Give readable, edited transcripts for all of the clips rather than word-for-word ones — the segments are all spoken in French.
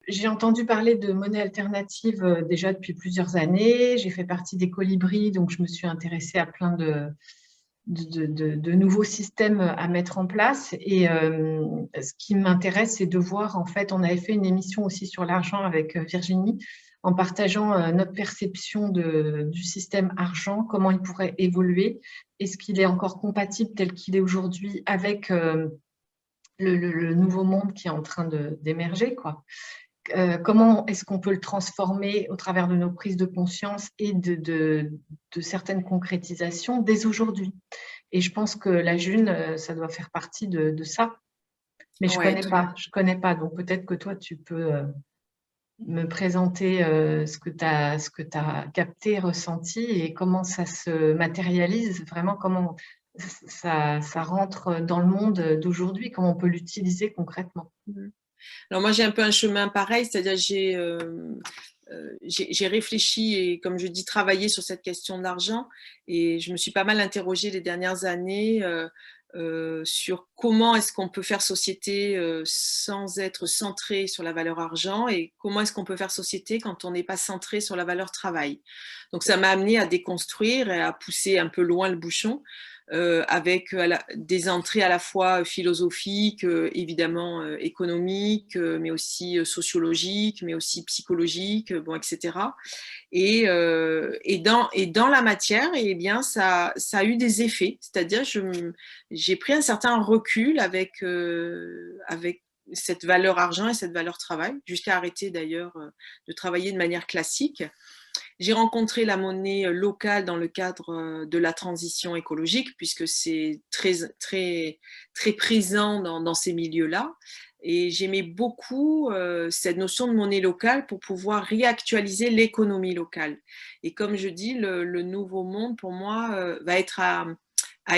j'ai entendu parler de monnaie alternative déjà depuis plusieurs années. J'ai fait partie des colibris, donc je me suis intéressée à plein de nouveaux systèmes à mettre en place. Et ce qui m'intéresse, c'est de voir, en fait, on avait fait une émission aussi sur l'argent avec Virginie, en partageant notre perception du système argent, comment il pourrait évoluer, est-ce qu'il est encore compatible tel qu'il est aujourd'hui avec le nouveau monde qui est en train d'émerger, quoi. Comment est-ce qu'on peut le transformer au travers de nos prises de conscience et de certaines concrétisations dès aujourd'hui. Et je pense que la June, ça doit faire partie de ça. Mais Ouais, je connais pas. Donc peut-être que toi, tu peux me présenter ce que tu as capté, ressenti et comment ça se matérialise, vraiment comment ça rentre dans le monde d'aujourd'hui, comment on peut l'utiliser concrètement. alors moi j'ai un peu un chemin pareil, c'est-à-dire j'ai réfléchi et comme je dis travaillé sur cette question de l'argent et je me suis pas mal interrogée les dernières années sur comment est-ce qu'on peut faire société sans être centré sur la valeur argent et comment est-ce qu'on peut faire société quand on n'est pas centré sur la valeur travail. Donc ça m'a amené à déconstruire et à pousser un peu loin le bouchon. Avec des entrées à la fois philosophiques, évidemment économiques, mais aussi sociologiques, mais aussi psychologiques, bon, etc. Et dans la matière, eh bien, ça a eu des effets. C'est-à-dire, j'ai pris un certain recul avec cette valeur argent et cette valeur travail, jusqu'à arrêter d'ailleurs de travailler de manière classique. J'ai rencontré la monnaie locale dans le cadre de la transition écologique, puisque c'est très, très, très présent dans ces milieux-là. Et j'aimais beaucoup cette notion de monnaie locale pour pouvoir réactualiser l'économie locale. Et comme je dis, le nouveau monde, pour moi, va être à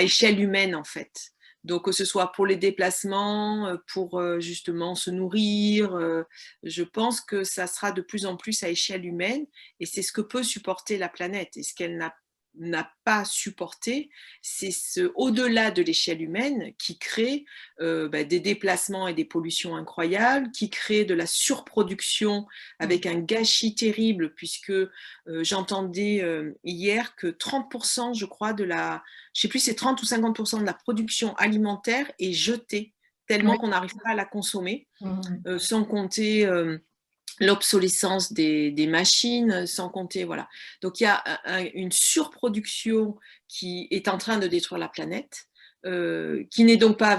échelle humaine, en fait. Donc, que ce soit pour les déplacements, pour justement se nourrir, je pense que ça sera de plus en plus à échelle humaine et c'est ce que peut supporter la planète. Et ce qu'elle n'a pas supporté, c'est au-delà de l'échelle humaine qui crée des déplacements et des pollutions incroyables, qui crée de la surproduction avec un gâchis terrible, puisque j'entendais hier que 30%, je crois, je sais plus, c'est 30 ou 50% de la production alimentaire est jetée, tellement Oui. qu'on n'arrive pas à la consommer, Mhm. sans compter l'obsolescence des machines, sans compter, voilà. Donc il y a une surproduction qui est en train de détruire la planète, qui n'est donc pas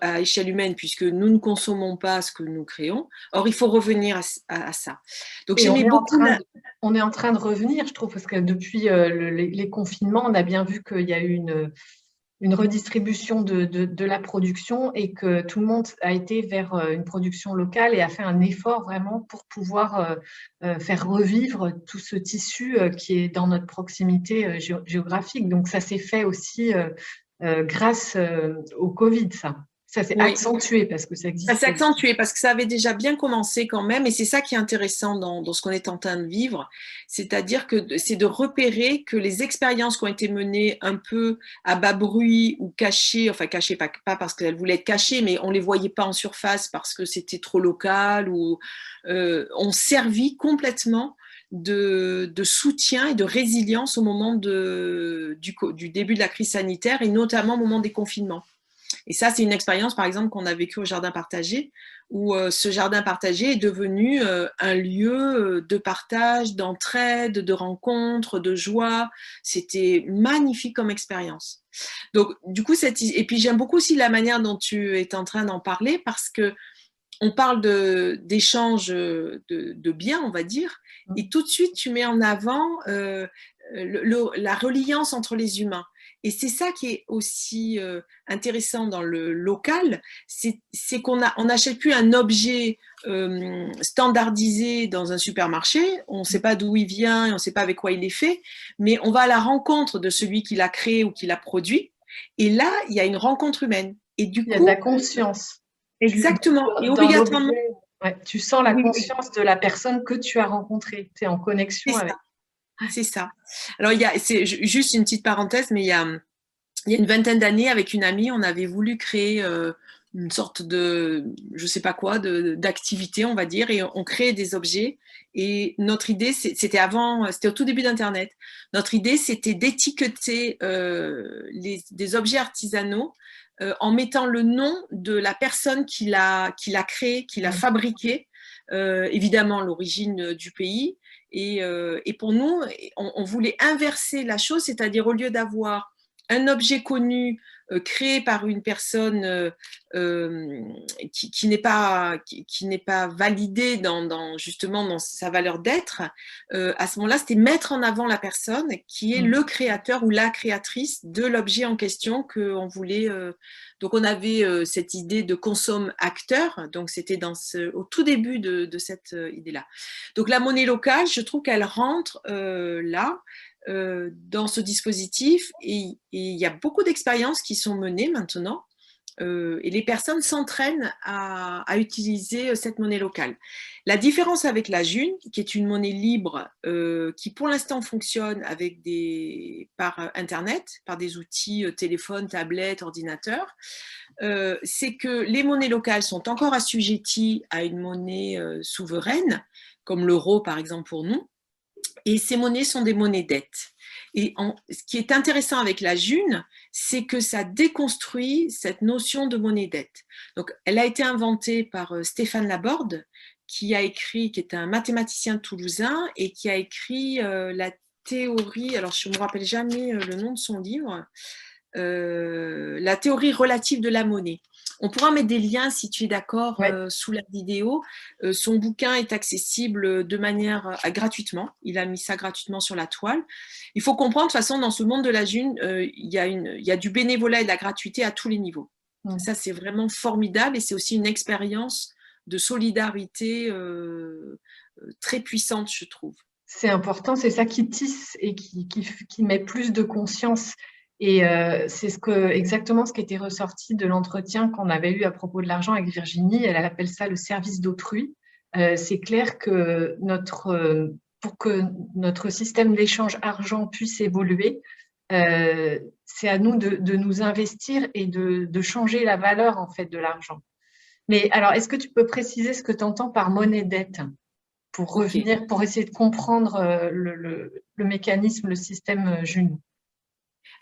à échelle humaine puisque nous ne consommons pas ce que nous créons. Or, il faut revenir à ça. Donc Et j'aimais beaucoup on est en train de revenir, je trouve, parce que depuis les confinements, on a bien vu qu'il y a eu une redistribution de la production et que tout le monde a été vers une production locale et a fait un effort vraiment pour pouvoir faire revivre tout ce tissu qui est dans notre proximité géographique. Donc ça s'est fait aussi grâce au Covid, ça. Ça s'est oui, accentué parce que ça ça s'est existait. accentué parce que ça avait déjà bien commencé quand même, et c'est ça qui est intéressant dans ce qu'on est en train de vivre, c'est-à-dire que c'est de repérer que les expériences qui ont été menées un peu à bas bruit ou cachées, enfin cachées pas parce qu'elles voulaient être cachées, mais on les voyait pas en surface parce que c'était trop local ou ont servi complètement de soutien et de résilience au moment du début de la crise sanitaire et notamment au moment des confinements. Et ça, c'est une expérience, par exemple, qu'on a vécue au Jardin Partagé, où ce Jardin Partagé est devenu un lieu de partage, d'entraide, de rencontre, de joie. C'était magnifique comme expérience. Donc, du coup, et puis j'aime beaucoup aussi la manière dont tu es en train d'en parler, parce que on parle d'échanges de biens, on va dire, et tout de suite, tu mets en avant la reliance entre les humains. Et c'est ça qui est aussi intéressant dans le local, c'est qu'on n'achète plus un objet standardisé dans un supermarché, on ne sait pas d'où il vient, on ne sait pas avec quoi il est fait, mais on va à la rencontre de celui qui l'a créé ou qui l'a produit, et là, il y a une rencontre humaine. Et du Il y a de la coup, conscience. exactement, et Dans obligatoirement, l'objet, ouais, tu sens la oui, conscience de la personne que tu as rencontrée. Tu es en c'est connexion avec. ça, c'est ça. Alors, c'est juste une petite parenthèse, mais il y a une vingtaine d'années, avec une amie, on avait voulu créer une sorte de, je sais pas quoi, d'activité, on va dire, et on crée des objets. Et notre idée, c'était au tout début d'Internet. Notre idée, c'était d'étiqueter des objets artisanaux en mettant le nom de la personne qui l'a créé, qui l'a fabriqué, évidemment l'origine du pays. Et pour nous, on voulait inverser la chose, c'est-à-dire au lieu d'avoir un objet connu créé par une personne qui n'est pas validée justement dans sa valeur d'être, à ce moment-là, c'était mettre en avant la personne qui est le créateur ou la créatrice de l'objet en question qu'on voulait. Donc, on avait cette idée de consomme-acteur. Donc, c'était au tout début de cette idée-là. Donc, la monnaie locale, je trouve qu'elle rentre là. Dans ce dispositif et il y a beaucoup d'expériences qui sont menées maintenant et les personnes s'entraînent à utiliser cette monnaie locale. La différence avec la June, qui est une monnaie libre qui pour l'instant fonctionne par Internet, par des outils téléphone, tablette, ordinateur, c'est que les monnaies locales sont encore assujetties à une monnaie souveraine, comme l'euro par exemple pour nous. Et ces monnaies sont des monnaies dettes. Et ce qui est intéressant avec la June, c'est que ça déconstruit cette notion de monnaie dette. Donc, elle a été inventée par Stéphane Laborde, qui est un mathématicien toulousain et qui a écrit la théorie, alors je ne me rappelle jamais le nom de son livre, la théorie relative de la monnaie. On pourra mettre des liens, si tu es d'accord, sous la vidéo. Son bouquin est accessible de manière gratuitement. Il a mis ça gratuitement sur la toile. Il faut comprendre, de toute façon, dans ce monde de la June, il y a du bénévolat et de la gratuité à tous les niveaux. Ça, c'est vraiment formidable et c'est aussi une expérience de solidarité très puissante, je trouve. C'est important, c'est ça qui tisse et qui met plus de conscience. Et c'est exactement ce qui était ressorti de l'entretien qu'on avait eu à propos de l'argent avec Virginie. Elle appelle ça le service d'autrui. C'est clair que pour que notre système d'échange argent puisse évoluer, c'est à nous de nous investir et de changer la valeur en fait de l'argent. Mais alors, est-ce que tu peux préciser ce que tu entends par monnaie dette pour revenir, pour essayer de comprendre le mécanisme, le système June?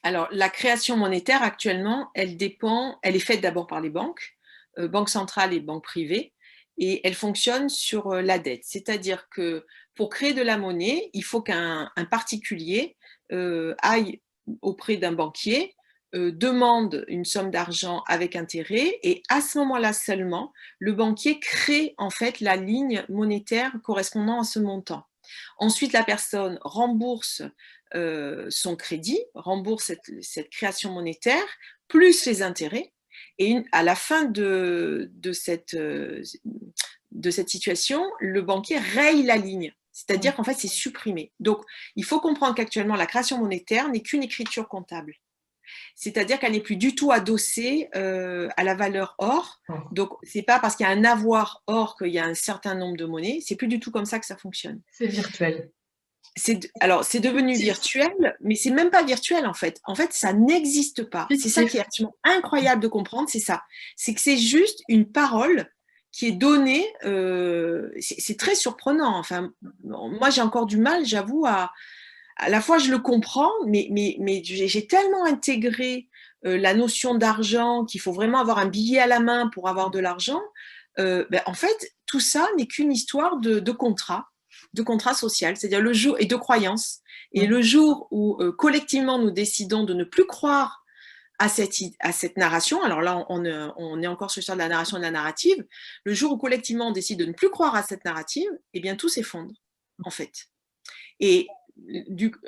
Alors, la création monétaire actuellement, elle est faite d'abord par les banques, banques centrales et banques privées, et elle fonctionne sur la dette. C'est-à-dire que pour créer de la monnaie, il faut qu'un particulier aille auprès d'un banquier, demande une somme d'argent avec intérêt, et à ce moment-là seulement, le banquier crée en fait la ligne monétaire correspondant à ce montant. Ensuite, la personne rembourse son crédit, rembourse cette création monétaire, plus les intérêts. Et à la fin de cette situation, le banquier raye la ligne. C'est-à-dire qu'en fait, c'est supprimé. Donc, il faut comprendre qu'actuellement, la création monétaire n'est qu'une écriture comptable. C'est-à-dire qu'elle n'est plus du tout adossée à la valeur or. Donc, ce n'est pas parce qu'il y a un avoir or qu'il y a un certain nombre de monnaies. C'est plus du tout comme ça que ça fonctionne. C'est virtuel. Alors, c'est devenu virtuel, mais c'est même pas virtuel en fait. En fait, ça n'existe pas. C'est ça qui est absolument incroyable de comprendre, c'est ça. C'est que c'est juste une parole qui est donnée. C'est très surprenant. Enfin, moi, j'ai encore du mal, j'avoue, à la fois je le comprends, mais j'ai tellement intégré la notion d'argent qu'il faut vraiment avoir un billet à la main pour avoir de l'argent. En fait, tout ça n'est qu'une histoire de contrat social, c'est-à-dire le jour et de croyance. Et le jour où collectivement nous décidons de ne plus croire à cette narration, alors là on est encore sur l'histoire de la narration et de la narrative, le jour où collectivement on décide de ne plus croire à cette narrative, eh bien tout s'effondre en fait. Et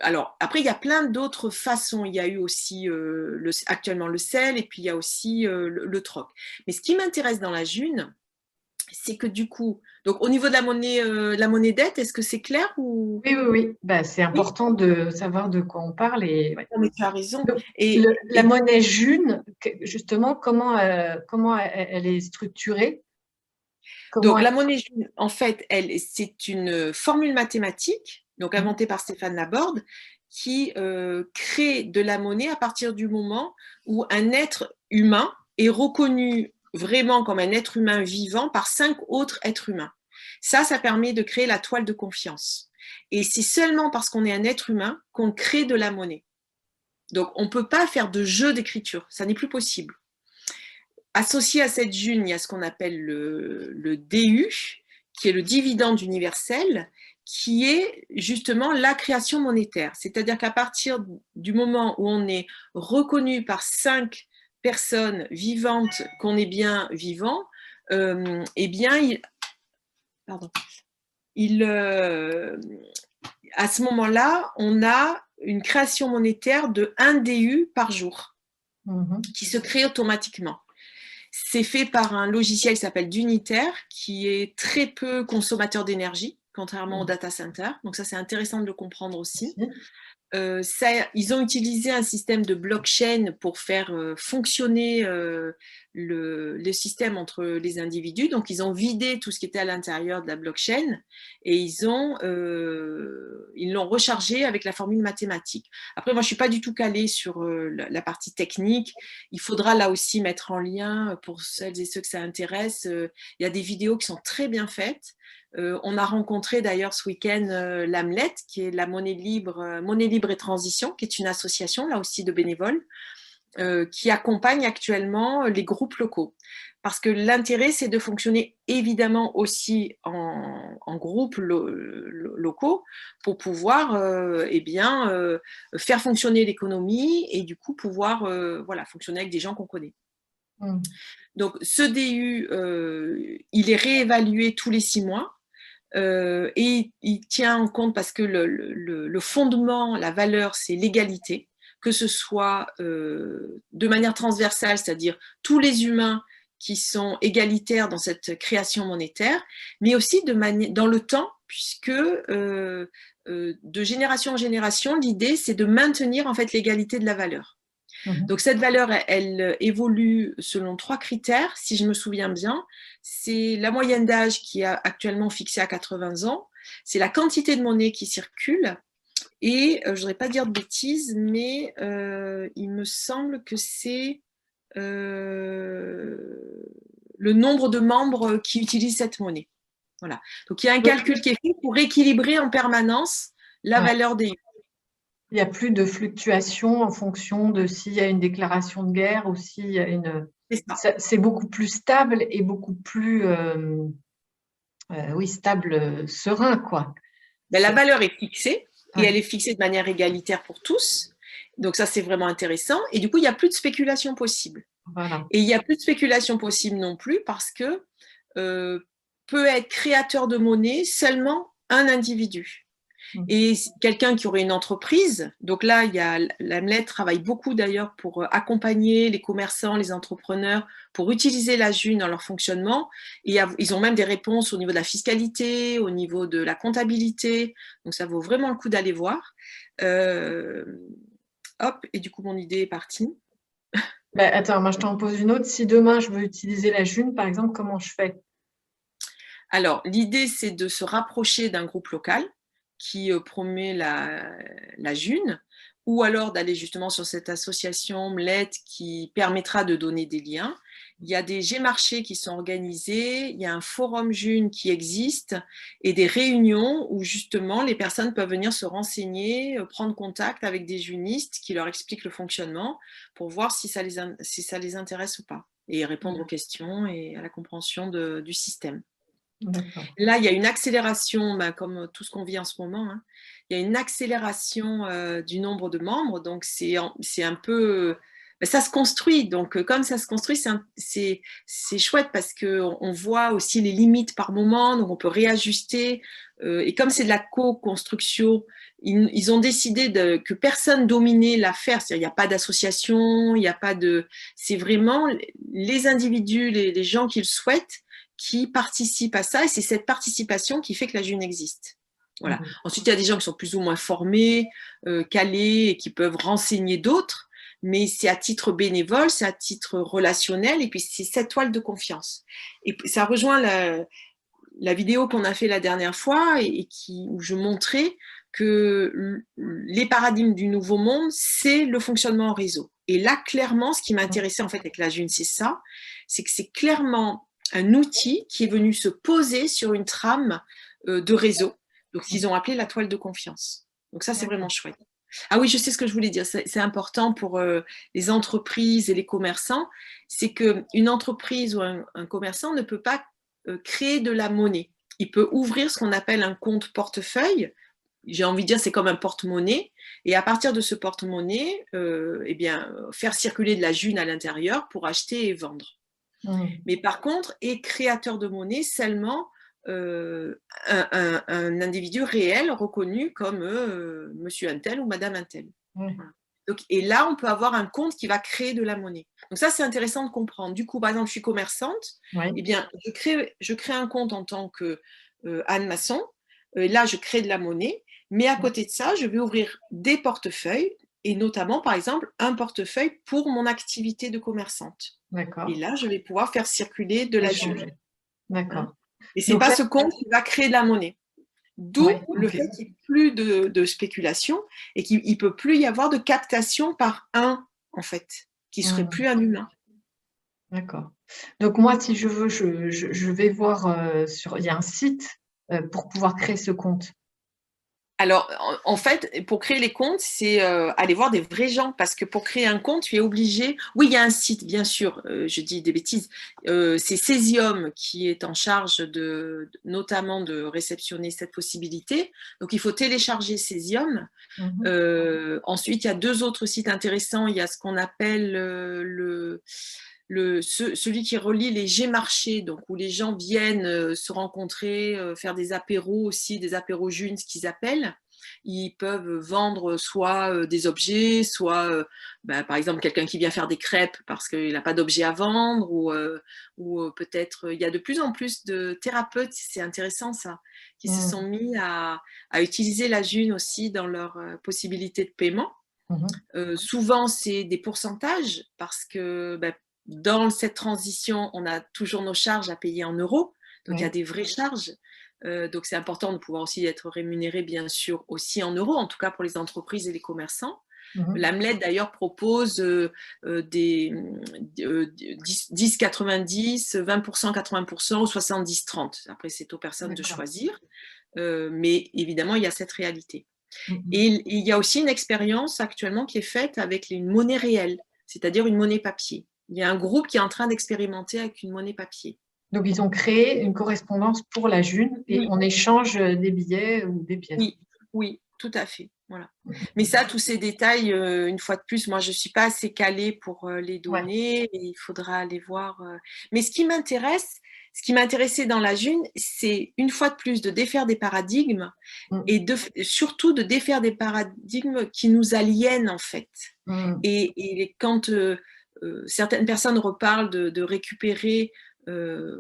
alors après il y a plein d'autres façons, il y a eu aussi actuellement le sel et puis il y a aussi le troc. Mais ce qui m'intéresse dans la June, c'est que du coup, donc au niveau de la monnaie dette, est-ce que c'est clair ou... Oui. C'est important de savoir de quoi on parle. Mais tu as raison. Donc, la monnaie June, justement, comment elle est structurée? Donc la monnaie June, en fait, c'est une formule mathématique, donc inventée par Stéphane Laborde, qui crée de la monnaie à partir du moment où un être humain est reconnu vraiment comme un être humain vivant par 5 autres êtres humains. Ça permet de créer la toile de confiance. Et c'est seulement parce qu'on est un être humain qu'on crée de la monnaie. Donc, on ne peut pas faire de jeu d'écriture, ça n'est plus possible. Associé à cette june, il y a ce qu'on appelle le DU, qui est le dividende universel, qui est justement la création monétaire. C'est-à-dire qu'à partir du moment où on est reconnu par 5 personnes vivantes qu'on est bien vivant, eh bien, à ce moment-là, on a une création monétaire de 1 DU par jour qui se crée automatiquement. C'est fait par un logiciel qui s'appelle Dunitaire, qui est très peu consommateur d'énergie, contrairement au data center. Donc ça, c'est intéressant de le comprendre aussi. Ils ont utilisé un système de blockchain pour faire fonctionner le système entre les individus. Donc, ils ont vidé tout ce qui était à l'intérieur de la blockchain et ils l'ont rechargé avec la formule mathématique. Après, moi, je ne suis pas du tout calée sur la partie technique. Il faudra là aussi mettre en lien, pour celles et ceux que ça intéresse, il y a des vidéos qui sont très bien faites. On a rencontré d'ailleurs ce week-end l'AMLET, qui est la Monnaie Libre et Transition, qui est une association là aussi de bénévoles, qui accompagne actuellement les groupes locaux. Parce que l'intérêt, c'est de fonctionner évidemment aussi en groupes locaux pour pouvoir faire fonctionner l'économie et du coup pouvoir fonctionner avec des gens qu'on connaît. Donc ce DU, il est réévalué tous les 6 mois. Et il tient en compte parce que le fondement, la valeur, c'est l'égalité, que ce soit de manière transversale, c'est-à-dire tous les humains qui sont égalitaires dans cette création monétaire, mais aussi dans le temps, puisque de génération en génération, l'idée, c'est de maintenir en fait l'égalité de la valeur. Donc cette valeur, elle évolue selon 3 critères, si je me souviens bien. C'est la moyenne d'âge qui est actuellement fixée à 80 ans, c'est la quantité de monnaie qui circule, et je ne voudrais pas dire de bêtises, mais il me semble que c'est le nombre de membres qui utilisent cette monnaie. Voilà. Donc il y a un calcul qui est fait pour équilibrer en permanence la valeur des... Il n'y a plus de fluctuations en fonction de s'il y a une déclaration de guerre ou s'il y a une... C'est beaucoup plus stable et beaucoup plus stable, serein, quoi. La valeur est fixée et elle est fixée de manière égalitaire pour tous. Donc ça, c'est vraiment intéressant. Et du coup, il n'y a plus de spéculation possible. Voilà. Et il n'y a plus de spéculation possible non plus parce que peut être créateur de monnaie seulement un individu. Et quelqu'un qui aurait une entreprise, donc là, l'AMLET travaille beaucoup d'ailleurs pour accompagner les commerçants, les entrepreneurs, pour utiliser la June dans leur fonctionnement. Et ils ont même des réponses au niveau de la fiscalité, au niveau de la comptabilité. Donc ça vaut vraiment le coup d'aller voir. Hop, et du coup, mon idée est partie. Attends, moi je t'en pose une autre. Si demain je veux utiliser la June, par exemple, comment je fais? Alors, l'idée, c'est de se rapprocher d'un groupe local qui promet la June, ou alors d'aller justement sur cette association MLET qui permettra de donner des liens. Il y a des G-marchés qui sont organisés, il y a un forum June qui existe et des réunions où justement les personnes peuvent venir se renseigner, prendre contact avec des junistes qui leur expliquent le fonctionnement pour voir si ça les intéresse ou pas et répondre aux questions et à la compréhension du système. Là, il y a une accélération, comme tout ce qu'on vit en ce moment, hein. Il y a une accélération du nombre de membres, donc c'est un peu... ça se construit, donc comme ça se construit, c'est chouette parce qu'on voit aussi les limites par moment, donc on peut réajuster. Et comme c'est de la co-construction, ils ont décidé que personne dominait l'affaire, c'est-à-dire il n'y a pas d'association, il n'y a pas de... C'est vraiment les individus, les gens qui le souhaitent, qui participent à ça, et c'est cette participation qui fait que la June existe. Voilà. Ensuite, il y a des gens qui sont plus ou moins formés, calés, et qui peuvent renseigner d'autres, mais c'est à titre bénévole, c'est à titre relationnel, et puis c'est cette toile de confiance. Et ça rejoint la vidéo qu'on a fait la dernière fois, où je montrais que les paradigmes du nouveau monde, c'est le fonctionnement en réseau. Et là, clairement, ce qui m'intéressait en fait avec la June, c'est ça, c'est que c'est clairement un outil qui est venu se poser sur une trame de réseau, donc qu'ils ont appelé la toile de confiance. Donc ça, c'est vraiment chouette. Ah oui, je sais ce que je voulais dire, c'est important pour les entreprises et les commerçants, c'est qu'une entreprise ou un commerçant ne peut pas créer de la monnaie. Il peut ouvrir ce qu'on appelle un compte portefeuille. J'ai envie de dire, c'est comme un porte-monnaie. Et à partir de ce porte-monnaie, eh bien, faire circuler de la June à l'intérieur pour acheter et vendre. Mais par contre, est créateur de monnaie seulement un individu réel reconnu comme monsieur Untel ou madame Untel. Voilà. Donc, et là, on peut avoir un compte qui va créer de la monnaie. Donc ça, c'est intéressant de comprendre. Du coup, par exemple, je suis commerçante, eh bien, je crée un compte en tant que Anne Masson. Là, je crée de la monnaie. Mais à côté de ça, je vais ouvrir des portefeuilles et notamment, par exemple, un portefeuille pour mon activité de commerçante. Et là, je vais pouvoir faire circuler de la June. D'accord. Et ce n'est pas ce compte qui va créer de la monnaie. D'où le fait qu'il n'y ait plus de spéculation et qu'il ne peut plus y avoir de captation par un, en fait, qui ne serait plus un humain. D'accord. Donc moi, si je veux, je vais voir, il y a un site pour pouvoir créer ce compte. Alors, en fait, pour créer les comptes, c'est aller voir des vrais gens, parce que pour créer un compte, tu es obligé… Oui, il y a un site, bien sûr, je dis des bêtises. C'est Cesium qui est en charge notamment de réceptionner cette possibilité. Donc, il faut télécharger Cesium. Ensuite, il y a 2 autres sites intéressants. Il y a ce qu'on appelle celui qui relie les G-marchés, donc où les gens viennent se rencontrer, faire des apéros aussi, des apéros June, ce qu'ils appellent. Ils peuvent vendre soit des objets, soit par exemple quelqu'un qui vient faire des crêpes parce qu'il n'a pas d'objet à vendre, ou peut-être il y a de plus en plus de thérapeutes, c'est intéressant ça, qui se sont mis à utiliser la June aussi dans leurs possibilités de paiement. Souvent c'est des pourcentages parce que dans cette transition, on a toujours nos charges à payer en euros, donc il y a des vraies charges. Donc c'est important de pouvoir aussi être rémunéré, bien sûr, aussi en euros, en tout cas pour les entreprises et les commerçants. L'AMLET d'ailleurs propose des 10-90, 20%, 80% ou 70-30. Après, c'est aux personnes de choisir. Mais évidemment, il y a cette réalité. Et il y a aussi une expérience actuellement qui est faite avec une monnaie réelle, c'est-à-dire une monnaie papier. Il y a un groupe qui est en train d'expérimenter avec une monnaie papier. Donc, ils ont créé une correspondance pour la June et on échange des billets ou des pièces. Oui, tout à fait. Voilà. Mais ça, tous ces détails, une fois de plus, moi, je ne suis pas assez calée pour les donner. Et il faudra aller voir. Mais ce qui m'intéressait dans la June, c'est une fois de plus de défaire des paradigmes et surtout de défaire des paradigmes qui nous aliènent, en fait. Et quand certaines personnes reparlent de récupérer…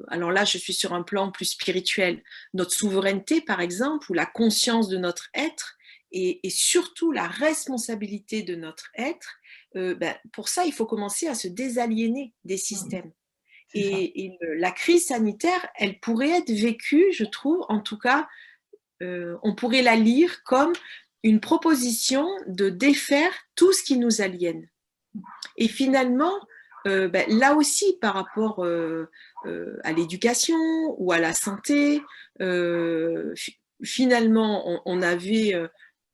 alors là, je suis sur un plan plus spirituel, notre souveraineté, par exemple, ou la conscience de notre être, et surtout la responsabilité de notre être. Pour ça, il faut commencer à se désaliéner des systèmes. Et la crise sanitaire, elle pourrait être vécue, je trouve, en tout cas, on pourrait la lire comme une proposition de défaire tout ce qui nous aliène. Et finalement, là aussi, par rapport à l'éducation ou à la santé, finalement, on avait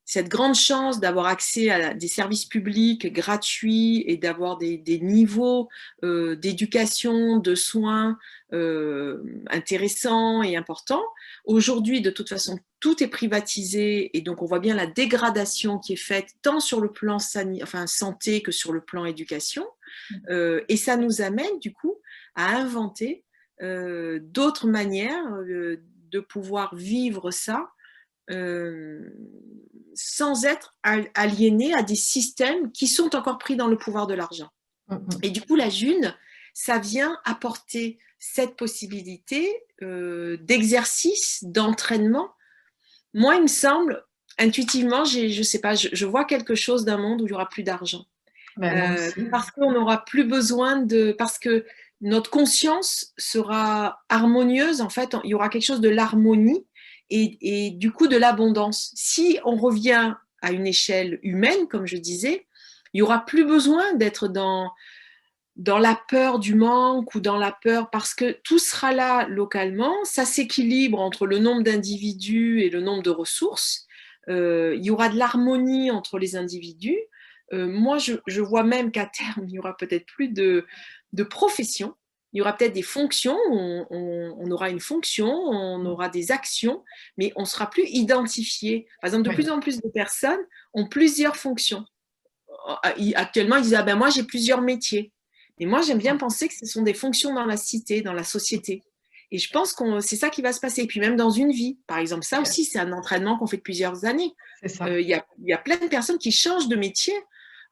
cette grande chance d'avoir accès à des services publics gratuits et d'avoir des niveaux d'éducation, de soins intéressants et importants. Aujourd'hui, de toute façon, tout est privatisé et donc on voit bien la dégradation qui est faite tant sur le plan santé que sur le plan éducation. Et ça nous amène du coup à inventer d'autres manières de pouvoir vivre ça sans être aliéné à des systèmes qui sont encore pris dans le pouvoir de l'argent. Et du coup, la June, ça vient apporter cette possibilité d'exercice, d'entraînement. Moi, il me semble, intuitivement, je sais pas, je vois quelque chose d'un monde où il n'y aura plus d'argent. Parce qu'on n'aura plus besoin parce que notre conscience sera harmonieuse, en fait, il y aura quelque chose de l'harmonie et du coup de l'abondance. Si on revient à une échelle humaine, comme je disais, il n'y aura plus besoin d'être dans la peur du manque ou dans la peur, parce que tout sera là localement, ça s'équilibre entre le nombre d'individus et le nombre de ressources, il y aura de l'harmonie entre les individus. Moi, je vois même qu'à terme, il y aura peut-être plus de professions, il y aura peut-être des fonctions, on aura une fonction, on aura des actions, mais on ne sera plus identifié. Par exemple, de Oui. plus en plus de personnes ont plusieurs fonctions. Actuellement, ils disent, ah ben moi, j'ai plusieurs métiers. Et moi, j'aime bien penser que ce sont des fonctions dans la cité, dans la société. Et je pense que c'est ça qui va se passer. Et puis même dans une vie, par exemple, ça aussi, c'est un entraînement qu'on fait depuis plusieurs années. C'est ça. Y a plein de personnes qui changent de métier,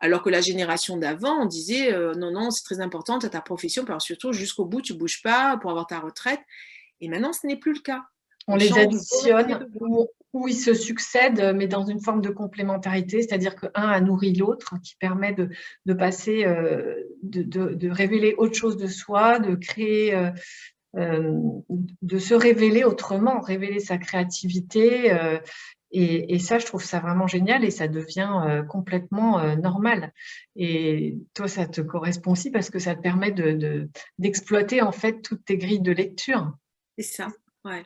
alors que la génération d'avant, on disait, non, non, c'est très important, tu as ta profession, puis alors surtout, jusqu'au bout, tu ne bouges pas pour avoir ta retraite. Et maintenant, ce n'est plus le cas. On On les change additionne ou ils se succèdent, mais dans une forme de complémentarité, c'est-à-dire qu'un a nourri l'autre, qui permet de passer, de révéler autre chose de soi, de créer, de se révéler autrement, révéler sa créativité. Et ça, je trouve ça vraiment génial et ça devient complètement normal. Et toi, ça te correspond aussi parce que ça te permet d'exploiter en fait toutes tes grilles de lecture. C'est ça, ouais.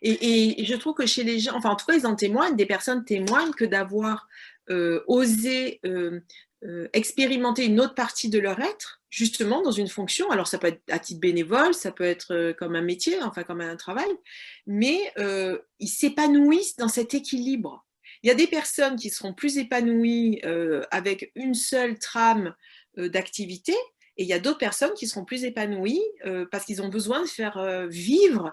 Et je trouve que chez les gens, enfin en tout cas ils en témoignent, des personnes témoignent que d'avoir osé expérimenter une autre partie de leur être, justement dans une fonction, alors ça peut être à titre bénévole, ça peut être comme un métier, enfin comme un travail, mais ils s'épanouissent dans cet équilibre. Il y a des personnes qui seront plus épanouies avec une seule trame d'activité, et il y a d'autres personnes qui seront plus épanouies parce qu'ils ont besoin de faire vivre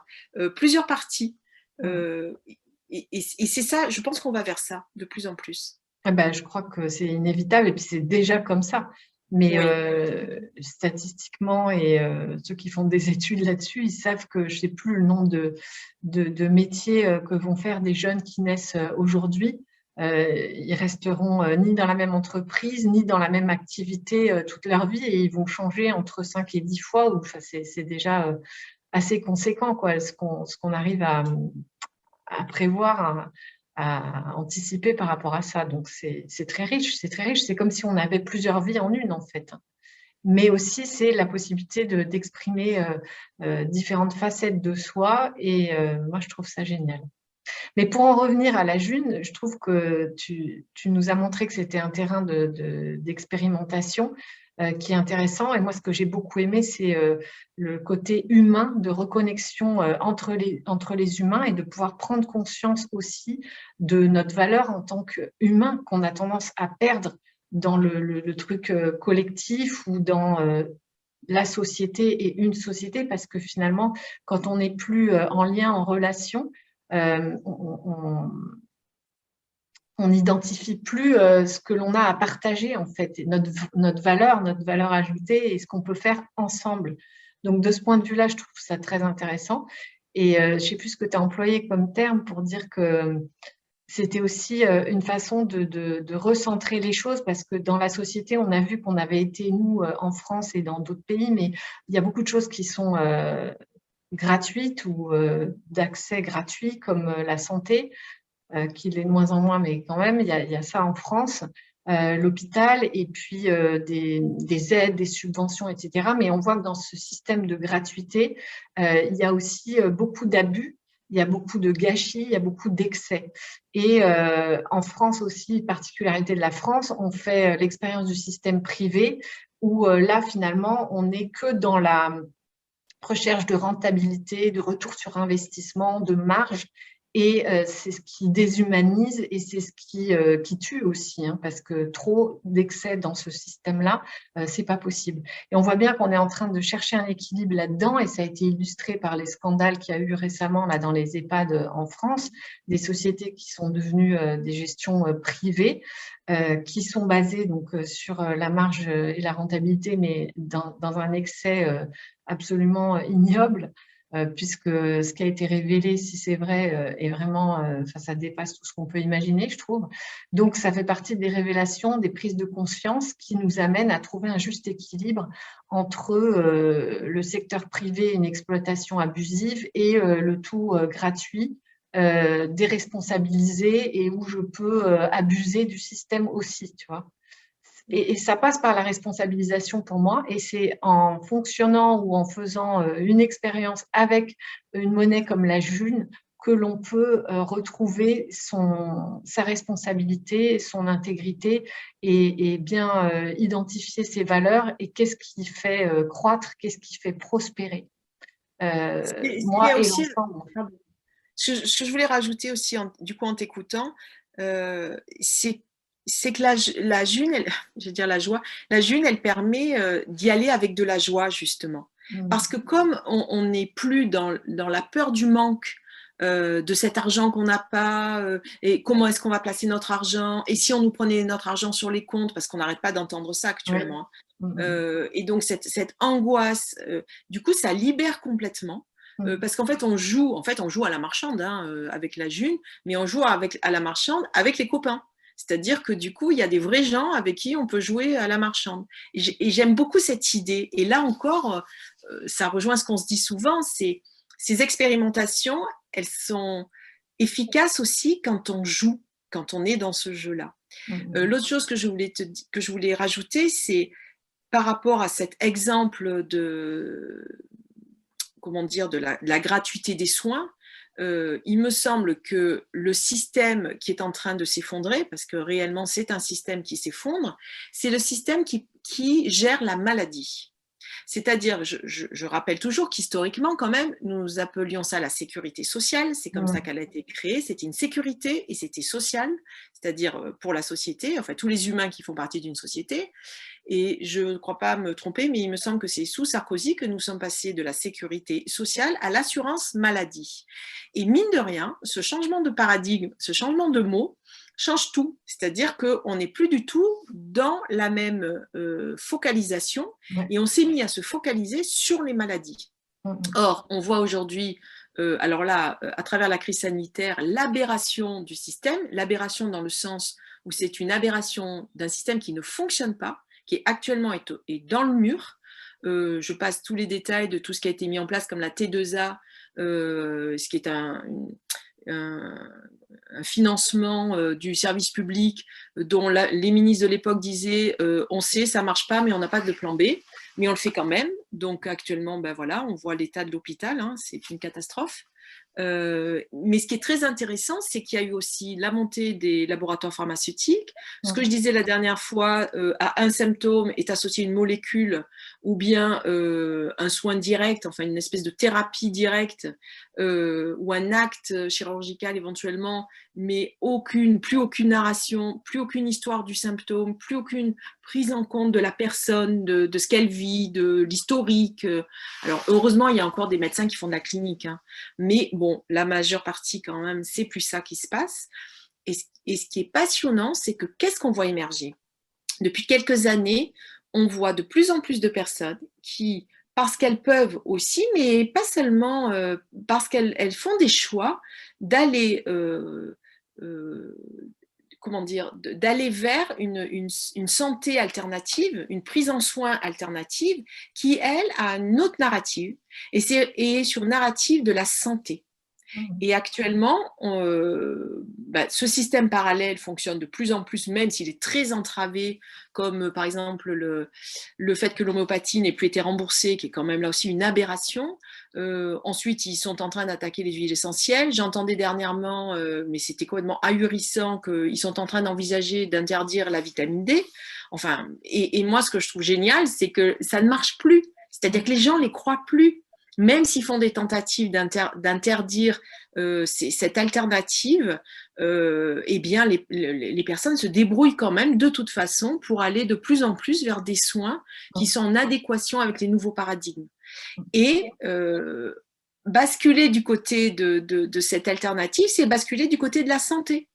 plusieurs parties. Et c'est ça, je pense qu'on va vers ça de plus en plus. Eh ben, je crois que c'est inévitable et puis c'est déjà comme ça. Mais Oui, statistiquement, et ceux qui font des études là-dessus, ils savent que je ne sais plus le nombre de métiers que vont faire des jeunes qui naissent aujourd'hui. Ils resteront ni dans la même entreprise, ni dans la même activité toute leur vie et ils vont changer entre 5 et 10 fois. Enfin, c'est déjà assez conséquent, quoi, ce qu'on arrive à prévoir, à anticiper par rapport à ça. Donc, c'est très riche, c'est très riche. C'est comme si on avait plusieurs vies en une, en fait. Mais aussi, c'est la possibilité d'exprimer différentes facettes de soi. Et moi, je trouve ça génial. Mais pour en revenir à la June, je trouve que tu nous as montré que c'était un terrain d'expérimentation qui est intéressant. Et moi, ce que j'ai beaucoup aimé, c'est le côté humain, de reconnexion entre les humains et de pouvoir prendre conscience aussi de notre valeur en tant qu'humain qu'on a tendance à perdre dans le truc collectif ou dans la société et une société, parce que finalement, quand on n'est plus en lien, en relation, on n'identifie plus ce que l'on a à partager, en fait, et notre valeur ajoutée et ce qu'on peut faire ensemble. Donc, de ce point de vue-là, je trouve ça très intéressant. Et je ne sais plus ce que tu as employé comme terme pour dire que c'était aussi une façon de recentrer les choses, parce que dans la société, on a vu qu'on avait été, nous, en France et dans d'autres pays, mais il y a beaucoup de choses qui sont gratuites ou d'accès gratuit, comme la santé, qui l'est de moins en moins, mais quand même, il y a ça en France, l'hôpital, et puis des aides, des subventions, etc. Mais on voit que dans ce système de gratuité, il y a aussi beaucoup d'abus, il y a beaucoup de gâchis, il y a beaucoup d'excès. Et en France aussi, particularité de la France, on fait l'expérience du système privé, où là, finalement, on n'est que dans la recherche de rentabilité, de retour sur investissement, de marge. Et c'est ce qui déshumanise et c'est ce qui tue aussi, hein, parce que trop d'excès dans ce système-là, c'est pas possible. Et on voit bien qu'on est en train de chercher un équilibre là-dedans, et ça a été illustré par les scandales qu'il y a eu récemment là, dans les EHPAD en France, des sociétés qui sont devenues des gestions privées, qui sont basées donc, sur la marge et la rentabilité, mais dans un excès absolument ignoble, puisque ce qui a été révélé, si c'est vrai, est vraiment, ça dépasse tout ce qu'on peut imaginer, je trouve. Donc, ça fait partie des révélations, des prises de conscience qui nous amènent à trouver un juste équilibre entre le secteur privé, une exploitation abusive, et le tout gratuit, déresponsabiliser et où je peux abuser du système aussi, tu vois. Et ça passe par la responsabilisation pour moi. Et c'est en fonctionnant ou en faisant une expérience avec une monnaie comme la June que l'on peut retrouver sa responsabilité, son intégrité et bien identifier ses valeurs et qu'est-ce qui fait croître, qu'est-ce qui fait prospérer Il y a moi et aussi, l'ensemble. ce que je voulais rajouter aussi, du coup, en t'écoutant, c'est que la June, je vais dire la June, elle permet d'y aller avec de la joie, justement. Parce que comme on n'est plus dans la peur du manque, de cet argent qu'on n'a pas, et comment est-ce qu'on va placer notre argent, et si on nous prenait notre argent sur les comptes, parce qu'on n'arrête pas d'entendre ça actuellement. Et donc cette angoisse, du coup, ça libère complètement. Parce qu'en fait, on joue à la marchande avec la June, mais on joue à la marchande avec les copains. C'est-à-dire que du coup, il y a des vrais gens avec qui on peut jouer à la marchande. Et j'aime beaucoup cette idée. Et là encore, ça rejoint ce qu'on se dit souvent, c'est ces expérimentations, elles sont efficaces aussi quand on joue, quand on est dans ce jeu-là. L'autre chose que je voulais rajouter, c'est par rapport à cet exemple de la gratuité des soins, il me semble que le système qui est en train de s'effondrer, parce que réellement c'est un système qui s'effondre, c'est le système qui gère la maladie. C'est-à-dire, je rappelle toujours qu'historiquement, quand même, nous appelions ça la sécurité sociale. C'est comme ça qu'elle a été créée. C'était une sécurité et c'était social, c'est-à-dire pour la société, enfin tous les humains qui font partie d'une société. Et je ne crois pas me tromper, mais il me semble que c'est sous Sarkozy que nous sommes passés de la sécurité sociale à l'assurance maladie. Et mine de rien, ce changement de paradigme, ce changement de mot, change tout. C'est-à-dire qu'on n'est plus du tout dans la même focalisation et on s'est mis à se focaliser sur les maladies. Or, on voit aujourd'hui, alors là, à travers la crise sanitaire, l'aberration du système, l'aberration dans le sens où c'est une aberration d'un système qui ne fonctionne pas, qui actuellement est dans le mur. Je passe tous les détails de tout ce qui a été mis en place comme la T2A, ce qui est un financement du service public dont les ministres de l'époque disaient on sait, ça ne marche pas, mais on n'a pas de plan B, mais on le fait quand même. Donc actuellement, ben voilà, on voit l'état de l'hôpital, hein, c'est une catastrophe. Mais ce qui est très intéressant, c'est qu'il y a eu aussi la montée des laboratoires pharmaceutiques. Ce que je disais la dernière fois, à un symptôme est associé une molécule ou bien un soin direct, enfin une espèce de thérapie directe ou un acte chirurgical éventuellement, mais plus aucune narration, plus aucune histoire du symptôme, plus aucune prise en compte de la personne, de ce qu'elle vit, de l'historique. Alors heureusement, il y a encore des médecins qui font de la clinique, hein, mais bon, la majeure partie quand même, c'est plus ça qui se passe. Et ce qui est passionnant, c'est que qu'est-ce qu'on voit émerger? Depuis quelques années, on voit de plus en plus de personnes qui, parce qu'elles peuvent aussi, mais pas seulement, parce qu'elles font des choix d'aller comment dire, d'aller vers une santé alternative, une prise en soin alternative qui, elle, a une autre narrative et sur narrative de la santé. Et actuellement, ce système parallèle fonctionne de plus en plus, même s'il est très entravé, comme par exemple le fait que l'homéopathie n'ait plus été remboursée, qui est quand même là aussi une aberration. Ensuite, ils sont en train d'attaquer les huiles essentielles. J'entendais dernièrement, mais c'était complètement ahurissant, qu'ils sont en train d'envisager d'interdire la vitamine D. Enfin, et moi, ce que je trouve génial, c'est que ça ne marche plus. C'est-à-dire que les gens ne les croient plus. Même s'ils font des tentatives d'interdire cette alternative, eh bien les personnes se débrouillent quand même de toute façon pour aller de plus en plus vers des soins qui sont en adéquation avec les nouveaux paradigmes. Et basculer du côté de cette alternative, c'est basculer du côté de la santé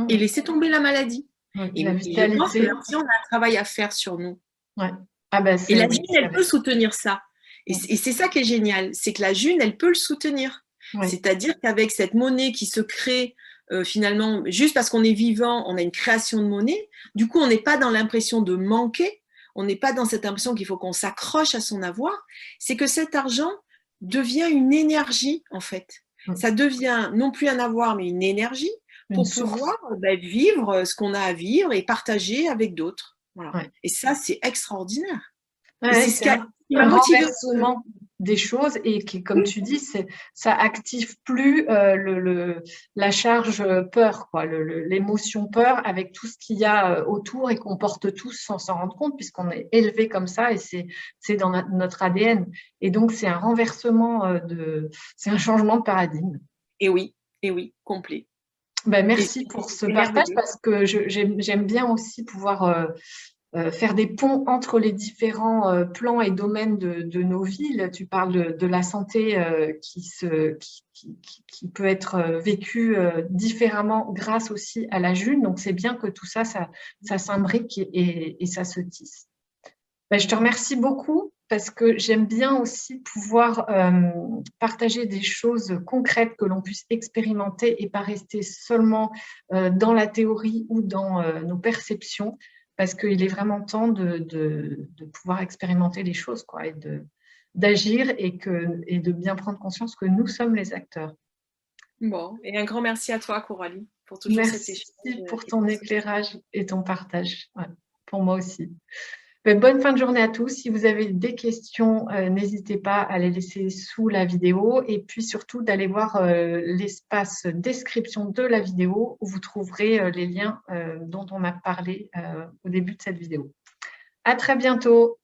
et laisser tomber la maladie. Et je pense que là aussi, on a un travail à faire sur nous. Ouais. Et la June, elle peut soutenir ça. Et c'est ça qui est génial, c'est que la June, elle peut le soutenir. Ouais. C'est-à-dire qu'avec cette monnaie qui se crée, finalement, juste parce qu'on est vivant, on a une création de monnaie. Du coup, on n'est pas dans l'impression de manquer, on n'est pas dans cette impression qu'il faut qu'on s'accroche à son avoir. C'est que cet argent devient une énergie, en fait. Ça devient non plus un avoir, mais une énergie pour pouvoir vivre ce qu'on a à vivre et partager avec d'autres. Voilà. Ouais. Et ça, c'est extraordinaire. Ouais, c'est un renversement des choses et qui, comme tu dis, ça active plus la charge peur, quoi, l'émotion peur avec tout ce qu'il y a autour et qu'on porte tous sans s'en rendre compte puisqu'on est élevé comme ça et c'est dans notre ADN. Et donc, c'est un renversement c'est un changement de paradigme. Et oui, complet. Ben, merci pour ce partage parce que j'aime bien aussi pouvoir faire des ponts entre les différents plans et domaines de nos vies. Tu parles de la santé qui peut être vécue différemment grâce aussi à la June. Donc, c'est bien que tout ça s'imbrique et ça se tisse. Ben, je te remercie beaucoup parce que j'aime bien aussi pouvoir partager des choses concrètes que l'on puisse expérimenter et pas rester seulement dans la théorie ou dans nos perceptions. Parce qu'il est vraiment temps de pouvoir expérimenter les choses, quoi, et d'agir et de bien prendre conscience que nous sommes les acteurs. Bon, et un grand merci à toi, Coralie, pour toujours cet échange. Merci pour ton éclairage et ton partage. Ouais, pour moi aussi. Bonne fin de journée à tous. Si vous avez des questions, n'hésitez pas à les laisser sous la vidéo et puis surtout d'aller voir l'espace description de la vidéo où vous trouverez les liens dont on a parlé au début de cette vidéo. À très bientôt.